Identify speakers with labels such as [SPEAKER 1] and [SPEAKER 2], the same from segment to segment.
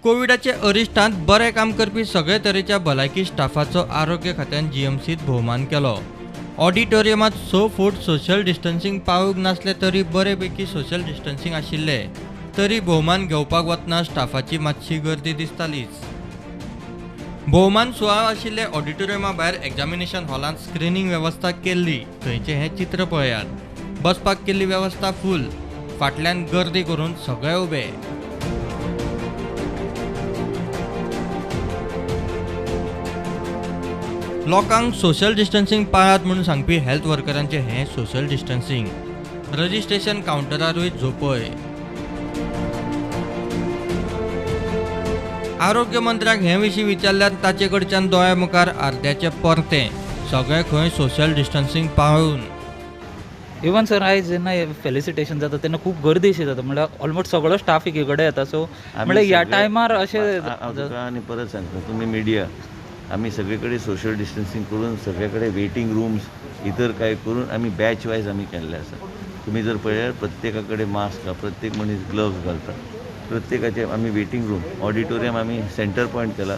[SPEAKER 1] कोविडाचे अरिश्टांत बरें काम करपी सगळे तरेच्या भलायकी स्टाफाचो आरोग्य खात्यान जीएमसीत भोवमान केलो. ऑडिटोरियमात 6 फूट सोशल डिस्टन्सिंग पाळूंक नासले तरी बरेपैकी सोशल डिस्टन्सिंग आशिल्ले. तरी भोवमान घेवपाक वतना स्टाफाची मातशी गर्दी दिसतालीच. भोवमान सुवाळो आशिल्ले ऑडिटोरियमा भायर एग्जामिनेशन हॉलांत स्क्रिनींग वेवस्था केल्ली. थंयचे हें चित्र पळयात. बसपाक केल्ली वेवस्था फूल. फाटल्यान गर्दी करून सगळे उबे. लोकांक सोशल डिस्टन्सिंग पाळात म्हणून सांगपी हेल्थ वर्करांचे हें सोशल डिस्टन्सिंग. रजिस्ट्रेशन कावंटरारूय झोपय. आरोग्य मंत्र्याक हे विशीं विचारल्यार ताचे कडच्यान दोळ्या मुखार अर्द्याचे परते. सगळे खंय सोशल डिस्टन्सिंग पाळून.
[SPEAKER 2] इवन सर आयज जेन्ना फेलिसिटेशन जाता तेन्ना खूब गर्दी अशी जाता, म्हणल्यार ऑलमोस्ट सगळो स्टाफ एके कडेन येता. सो म्हणल्यार ह्या टायमार अशें
[SPEAKER 3] आनी परत सांगता, तुम्ही मिडिया आम्ही सगळीकडे सोशल डिस्टन्सिंग करून सगळ्याकडे वेटिंग रूम्स इतर काय करून आम्ही बॅच वायज आम्ही केल्ले आसा. तुम्ही जर पळयल्यार प्रत्येकाकडे मास्क हा, प्रत्येक मनीस ग्लव्स घालता. प्रत्येकाचे आम्ही वेटिंग रूम ऑडिटोरियम आम्ही सेंटर पॉयंट केला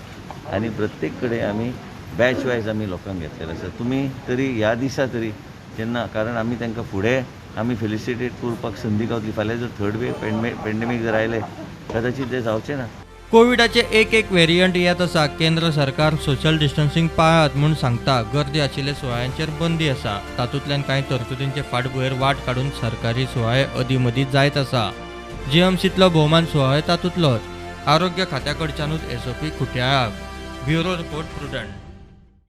[SPEAKER 3] आणि प्रत्येक कडेन आम्ही बॅच वायज आम्ही लोकांक घेतलेले आसा. तुम्ही तरी ह्या दिसा तरी जेन्ना, कारण आम्ही तांकां फुडें आम्ही फेलिसिटेट करपाक संदी गावतली. फाल्यां जर थर्ड वेव पेंडेमीक जर आयले कदाचित ते जावचें ना.
[SPEAKER 1] कोविडाचे एक व्हेरियंट येत आसा. केंद्र सरकार सोशल डिस्टन्सिंग पाळात म्हूण सांगता. गर्दी आशिल्ल्या सुवाळ्यांचेर बंदी आसा. तातूंतल्यान कांय तरतुदींचे फाटभुंयेर वाट काडून सरकारी सुवाळे अदीमदीं जायत आसा. जीएमसीतलो भोवमान सुवाळो तातूंतलोच. आरोग्य खात्या कडच्यानूच एसओपी खुट्याळ्याक. Bureau report prudent.